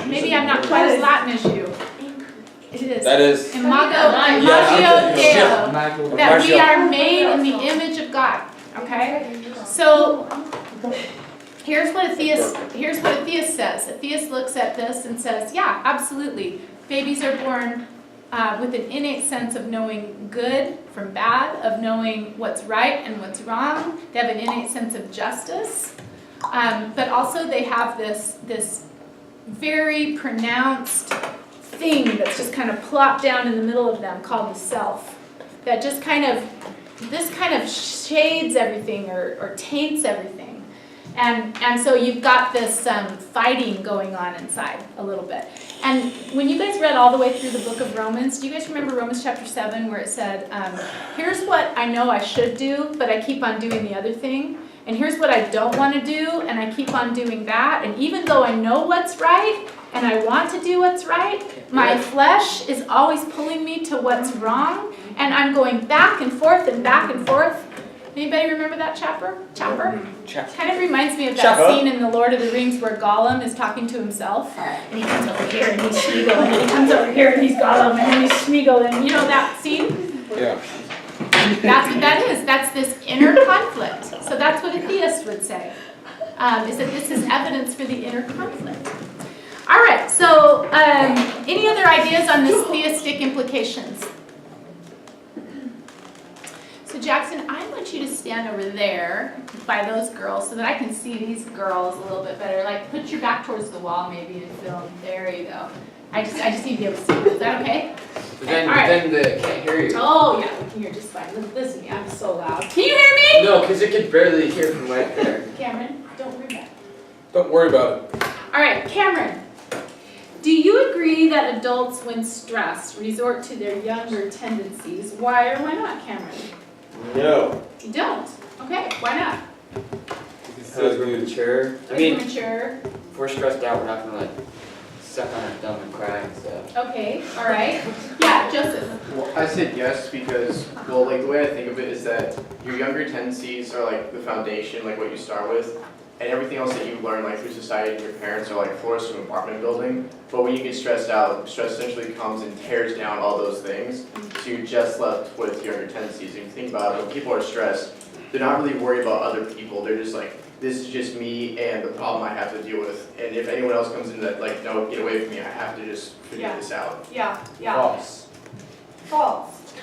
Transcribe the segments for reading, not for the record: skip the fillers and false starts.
Maybe I'm not quite as Latin as you. It is. That is. Imago Deo. That we are made in the image of God. Okay? So here's what a theist says. A theist looks at this and says, yeah, absolutely. Babies are born with an innate sense of knowing good from bad, of knowing what's right and what's wrong. They have an innate sense of justice. But also they have this very pronounced thing that's just kind of plopped down in the middle of them called the self. That just kind of shades everything or taints everything. And so you've got this fighting going on inside a little bit. And when you guys read all the way through the book of Romans, do you guys remember Romans chapter 7 where it said, here's what I know I should do, but I keep on doing the other thing. And here's what I don't want to do, and I keep on doing that. And even though I know what's right, and I want to do what's right, my flesh is always pulling me to what's wrong. And I'm going back and forth and back and forth. Anybody remember that chapter? Kind of reminds me of that scene in The Lord of the Rings where Gollum is talking to himself. And he comes over here and he's Smeagol, and then he comes over here and he's Gollum, and then he's Smeagol. And you know that scene? Yeah. That's what that is. That's this inner conflict. So that's what a theist would say, is that this is evidence for the inner conflict. All right, so any other ideas on this theistic implications? So Jackson, I want you to stand over there by those girls so that I can see these girls a little bit better. Like, put your back towards the wall maybe and film. There you go. I just need to be able to see you. Is that okay? But then, all right. then they can't hear you. Oh, yeah, we can hear just fine. Listen to me, I'm so loud. Can you hear me? No, because it could barely hear from right there. Cameron, don't worry about it. Don't worry about it. All right, Cameron. Do you agree that adults, when stressed, resort to their younger tendencies? Why or why not, Cameron? No. You don't? Okay, why not? Because we're mature. I mean, mature. if we're stressed out, we're not gonna suck on our thumb and cry and stuff. Okay, all right. Yeah, Joseph. Well, I said yes because, well, like the way I think of it is that your younger tendencies are like the foundation, like what you start with, and everything else that you learn like through society and your parents are like floors from apartment building. But when you get stressed out, stress essentially comes and tears down all those things. So you're just left with your younger tendencies. And if you think about it, when people are stressed, they're not really worried about other people. They're just like, this is just me and the problem I have to deal with. And if anyone else comes in that like, no, get away from me, I have to just figure this out. Yeah. False. False.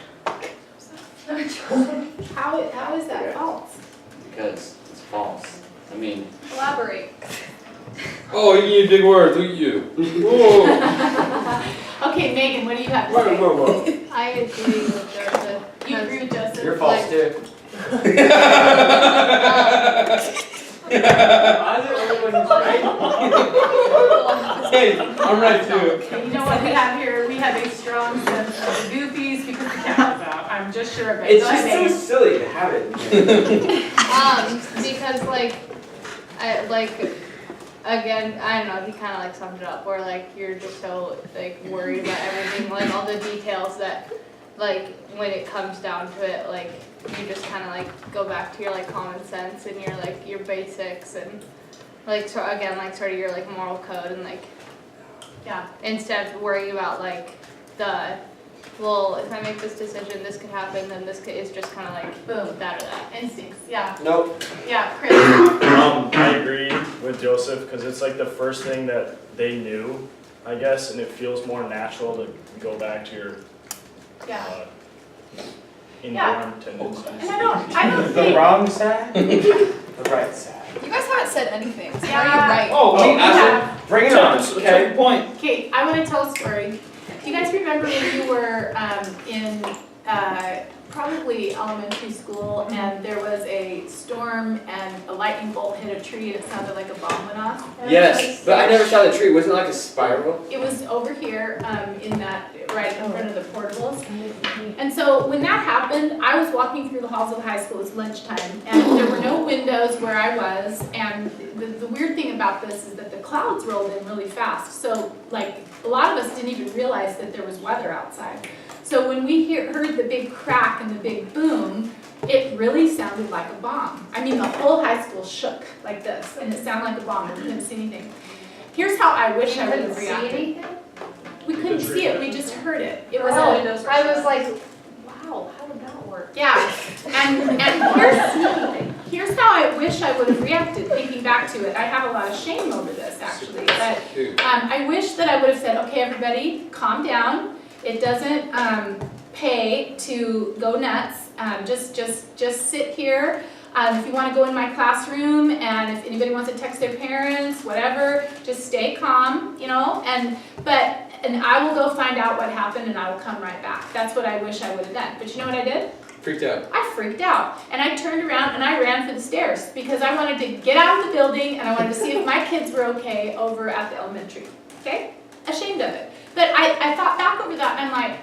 How is that false? Because it's false. I mean, Elaborate. Oh, you need big words. Look at you. Whoa. Okay, Megan, what do you have to say? whoa. I agree with Joseph. You agree with Joseph? You're false Like- too. Hey, I'm right too. Okay, you know what we have here? We have a strong sense of the goofies because the camera's out. I'm just sure of it. It's Go just ahead, so Megan. silly to have it. Because again, I don't know, he kind of like summed it up where like you're just so like worried about everything, like all the details that like when it comes down to it, like you just kind of like go back to your like common sense and your basics and like so again like sort of your like moral code and like Yeah. instead of worrying about like the well, if I make this decision, this could happen, then this could, is just kind of like Boom. that or that. Instincts. Yeah. Nope. Yeah. Chris. I agree with Joseph because it's like the first thing that they knew, I guess, and it feels more natural to go back to your Yeah. inborn tendencies. And I don't The think. wrong side? The right side. You guys haven't said anything. So Yeah. how are you right? Oh, we have. Bring it on. Okay. Point. Okay, I want to tell a story. Do you guys remember when you were in probably elementary school and there was a storm and a lightning bolt hit a tree and it sounded like a bomb went off? Yes, but I never saw the tree. Wasn't it like a spiral? It was over here in that, right in front of the portables. And so when that happened, I was walking through the halls of the high school, it was lunchtime, and there were no windows where I was, and the weird thing about this is that the clouds rolled in really fast. So like a lot of us didn't even realize that there was weather outside. So when we heard the big crack and the big boom, it really sounded like a bomb. I mean, the whole high school shook like this, and it sounded like a bomb, and we couldn't see anything. here's how I wish I would couldn't have see reacted. anything? We couldn't see it, we just heard it. It was Oh, a, I was like, wow, how would that work? yeah, and here's how I wish I would have reacted, thinking back to it. I have a lot of shame over this, actually, but Dude. I wish that I would have said, okay, everybody, calm down. It doesn't pay to go nuts. Just sit here. If you want to go in my classroom, and if anybody wants to text their parents, whatever, just stay calm, you know. And I will go find out what happened, and I will come right back. That's what I wish I would have done. But you know what I did? Freaked out. I freaked out, and I turned around and I ran for the stairs because I wanted to get out of the building and I wanted to see if my kids were okay over at the elementary. Okay? Ashamed of it. But I thought back over that and I'm like,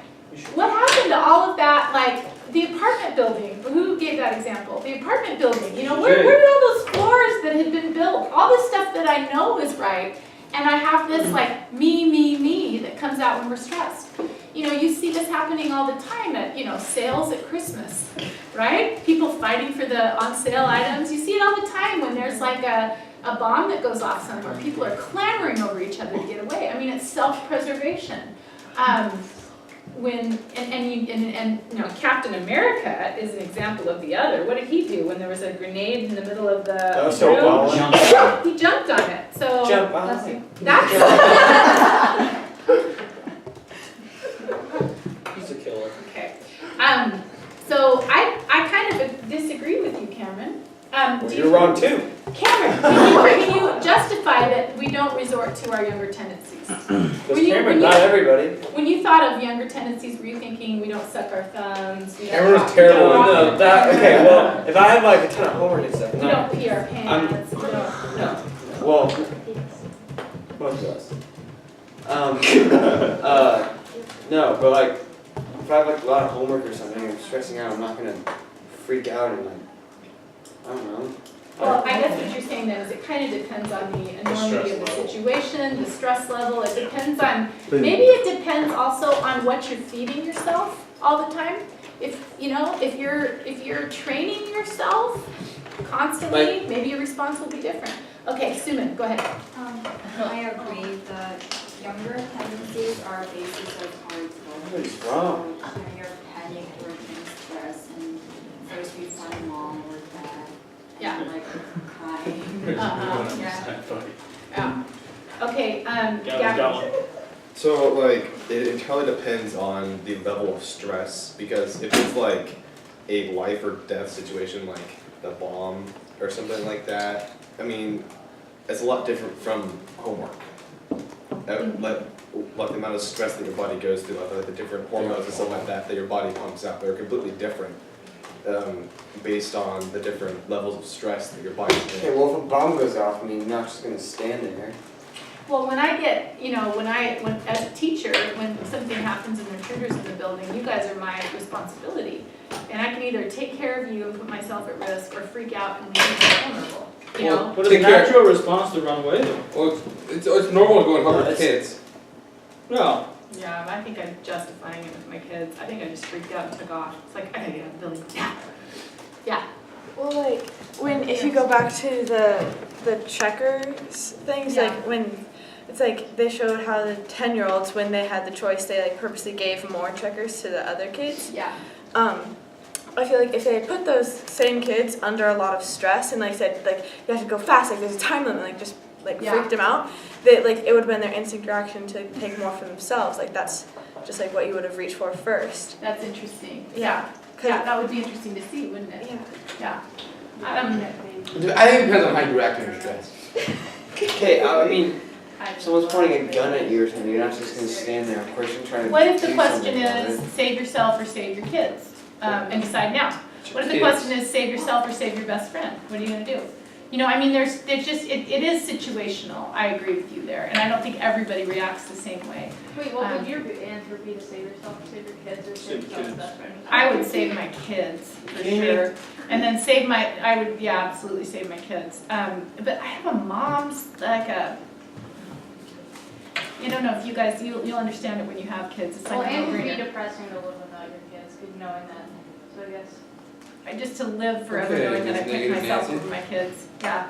what happened to all of that, like, the apartment building? Who gave that example? The apartment building, you know, where did all those floors that had been built, all the stuff that I know is right, and I have this, like, me that comes out when we're stressed. You know, you see this happening all the time at, you know, sales at Christmas, right? People fighting for the on sale items. You see it all the time when there's like a bomb that goes off somewhere. People are clamoring over each other to get away. I mean, it's self-preservation. And you know, Captain America is an example of the other. What did he do when there was a grenade in the middle of the That was so room? violent. He jumped on it. So Jump on bless it. you. That's He's a killer. okay. So I kind of disagree with you, Cameron. Do You're wrong too. Cameron, can you justify that we don't resort to our younger tendencies? Because Cameron, not everybody. When you thought of younger tendencies, were you thinking we don't suck our thumbs? We don't Cameron was talk- terrible we don't at walk- that, okay, well, if I have like a ton of homework and stuff, We don't pee our pants. We don't. no. Well, most of us. No, but like, if I have like a lot of homework or something, I'm stressing out, I'm not gonna freak out and like, I don't know. Well, I guess what you're saying then is it kind of depends on the enormity of the situation, the stress level. It depends on, maybe it depends also on what you're feeding yourself all the time. If, you know, if you're training yourself constantly, maybe your response will be different. Okay, Suman, go ahead. I agree that younger tendencies are a basis of hard Somebody's wrong. You're panic or in stress and first we find mom or dad. Yeah. And like crying. Yeah. Yeah. Okay, Gavin's got Gavin. one. So like it entirely depends on the level of stress, because if it's like a life or death situation like the bomb or something like that, I mean, it's a lot different from homework. Like the amount of stress that your body goes through, like the different hormones and stuff like that your body pumps out, they're completely different based on the different levels of stress that your body's Okay, in. well, if a bomb goes off, I mean, you're not just gonna stand there. Well, when I get, you know, when as a teacher, when something happens and there are intruders in the building, you guys are my responsibility. And I can either take care of you and put myself at risk or freak out and make you vulnerable, you know? Well, But it's a natural response to run away though. Well, it's normal to go and help with kids. No. Yeah, I think I'm justifying it with my kids. I think I just freaked out and took off. It's like, I gotta get out of the building now. Yeah. Well, like if you go back to the checkers things, Yeah. like when it's like they showed how the 10-year-olds, when they had the choice, they like purposely gave more checkers to the other kids. Yeah. I feel like if they had put those same kids under a lot of stress and like said like you have to go fast, like there's a time limit, like just like Yeah. freaked them out, that like it would have been their instinct reaction to take more for themselves. Like that's just like what you would have reached for first. That's interesting. Yeah. Yeah, that would be interesting to see, wouldn't it? Yeah. Yeah. I think it depends on how you react under stress. Okay, I mean, if someone's pointing a gun at you or something, you're not just gonna stand there. Of course, you're trying to What if the do question something about is it. save yourself or save your kids? And decide now. What if the question is save yourself or save your best friend? What are you gonna do? You know, I mean, it is situational. I agree with you there, and I don't think everybody reacts the same way. Wait, what would your answer be to save yourself, save your kids, or save Save yourself's kids. best friend? I would save my kids for sure, and then I would absolutely save my kids. But I have a mom's I don't know if you guys you'll understand it when you have kids. It's Well, like a and it would be no-brainer. depressing to live without your kids, knowing that, so I guess. Just to live forever Okay, knowing that I Miss picked Negative myself Nancy. over my kids. Yeah.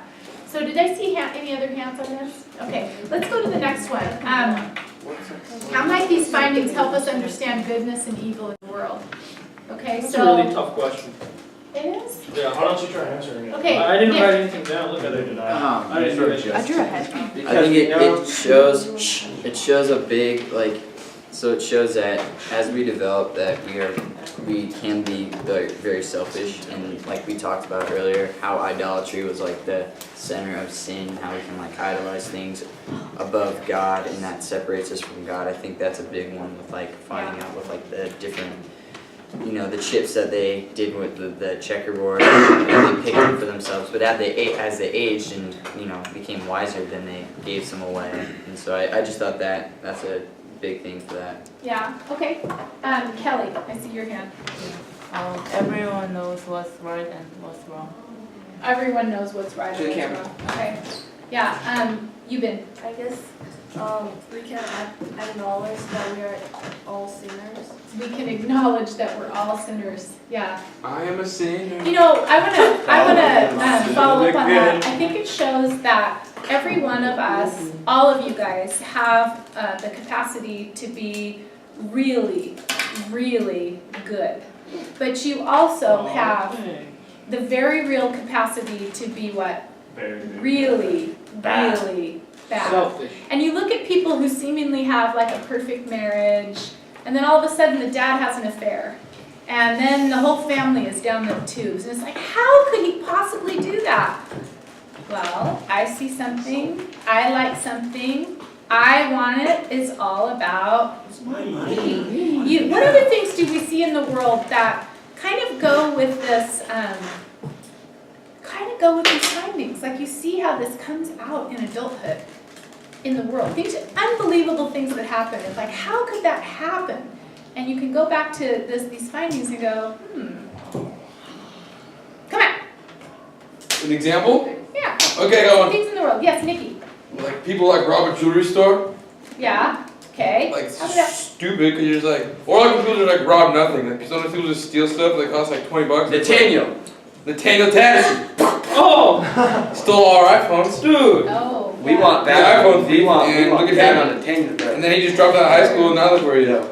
So did I see any other hands on this? Okay, let's go to the next one. How might these findings help us understand goodness and evil in the world? Okay, That's a really so tough question. it is. Yeah. Why don't you try answering it? Okay. I didn't Nick. write anything down, look at They it. did not. I didn't do it. I drew a head. I think it shows a big so it shows that as we develop that we can be like very selfish, and like we talked about earlier, how idolatry was like the center of sin, how we can like idolize things above God, and that separates us from God. I think that's a big one with like finding out with like the different, you know, the chips that they did with the checkerboard, they picked them for themselves, but as they aged and, you know, became wiser, then they gave some away. And so I just thought that's a big thing for that. Yeah, okay. Kelly, I see your hand. Everyone knows what's right and what's wrong. Everyone knows what's right To the and what's wrong. Okay. Yeah, you've been. I guess we can acknowledge that we are all sinners. We can acknowledge that we're all sinners. Yeah. I am a sinner. You know, I wanna follow up on that. I think it shows that every one of us, all of you guys, have the capacity to be really, really good. But you also have the very real capacity to be what? Very good. Really, really bad. Selfish. And you look at people who seemingly have like a perfect marriage, and then all of a sudden the dad has an affair. And then the whole family is down the tubes. And it's like, how could he possibly do that? Well, I see something, I like something, I want it, it's all about money. What other things do we see in the world that kind of go with this, these findings? Like you see how this comes out in adulthood, in the world. Things, unbelievable things that happen. It's like, how could that happen? And you can go back to these findings and go, come on. An example? Yeah. Okay, go on. Things in the world. Yes, Nikki. Like people like rob a jewelry store. Yeah. Okay. Like How did that? stupid, cause you're just like, or like when people just like rob nothing. Like sometimes people just steal stuff that costs like $20. Nathaniel. Nathaniel Tennessee Oh, stole our iPhones, dude. Oh. We yeah. want The that. iPhone thief, We want and look at that him. on Nathaniel. and then he just dropped out of high school. And now look where he is.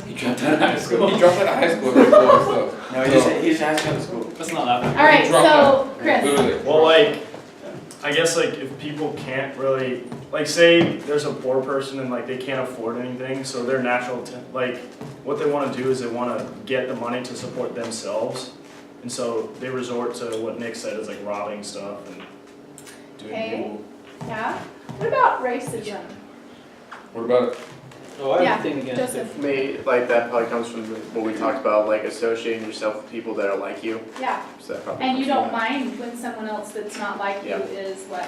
He dropped out of high school. He dropped out of high school. Pretty cool and stuff. No, he's just out of school. That's not happening. All right. Drop So, Chris. Literally. Well, like, I guess like if people can't really, like say there's a poor person and like they can't afford anything, so their natural, like what they want to do is they want to get the money to support themselves. And so they resort to what Nick said is like robbing stuff and doing Okay. evil. Yeah. What about racism? What about it? Oh, I Yeah, have a thing against it. Joseph. Me, like that probably comes from what we talked about, like associating yourself with people that are like you. Yeah. So that probably And you comes don't from mind when someone else that's not like you Yeah. is what?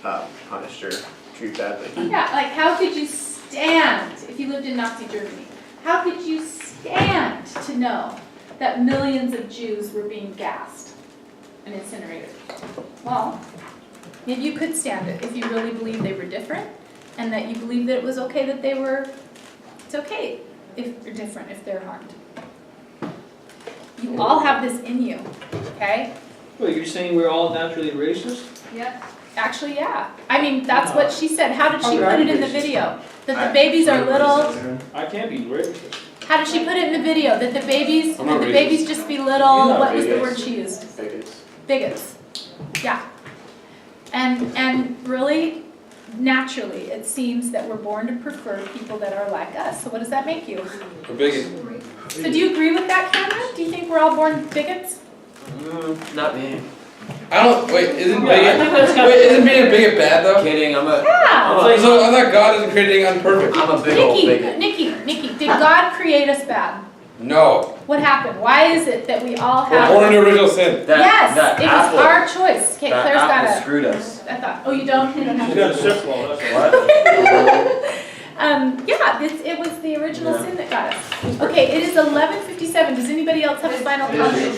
that. Punished or treated badly. Yeah. Like, how could you stand if you lived in Nazi Germany? How could you stand to know that millions of Jews were being gassed and incinerated? Well, maybe you could stand it if you really believed they were different and that you believed that it was okay that they were, it's okay if they're different, if they're harmed. You all have this in you, okay? Wait, you're saying we're all naturally racist? Yep. Actually, yeah. I mean, that's what she said. How did she How put it in the racist. video? That the babies are little. I can't be racist. How did she put it in the video? That the babies, I'm not that the racist. babies just be little. You're not What was the racist. word she used? Bigots. Bigots. Yeah. And really, naturally, it seems that we're born to prefer people that are like us. So what does that make you? A bigot. So do you agree with that, Cameron? Do you think we're all born bigots? Not me. I don't. Wait, isn't Yeah, I bigot? think that's kind Wait, isn't being a bigot bad though? Kidding. I'm a Yeah. So I thought God doesn't create anything unperfect. I'm a big old bigot. Nikki, did God create us bad? No. What happened? Why is it that we all We're have? born into original sin. Yes, that it apple, was our choice. Okay, that Claire's got apple a. screwed us. I thought. Oh, you don't. You don't have You got a to. Sith law, that's What? Yeah, it was the original sin that got us. Okay, it is 11:57. Does anybody else have a final comment?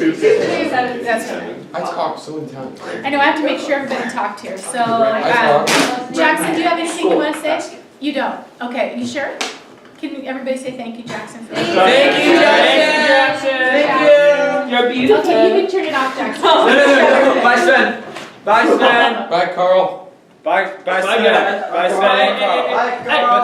That's fine. I talk so many times. I know I have to make sure everybody talked here. So, I Jackson, do you have anything you want to say? You don't. Okay, you sure? Can everybody say thank you, Jackson? For Thank you, Jackson. Thank you. You're beautiful. Okay, you can turn it off, Jackson. No, my son. Bye, Sven. Bye, Carl. Bye, Bye, guys. Bye, Sven. Bye, Carl. Bye, Carl.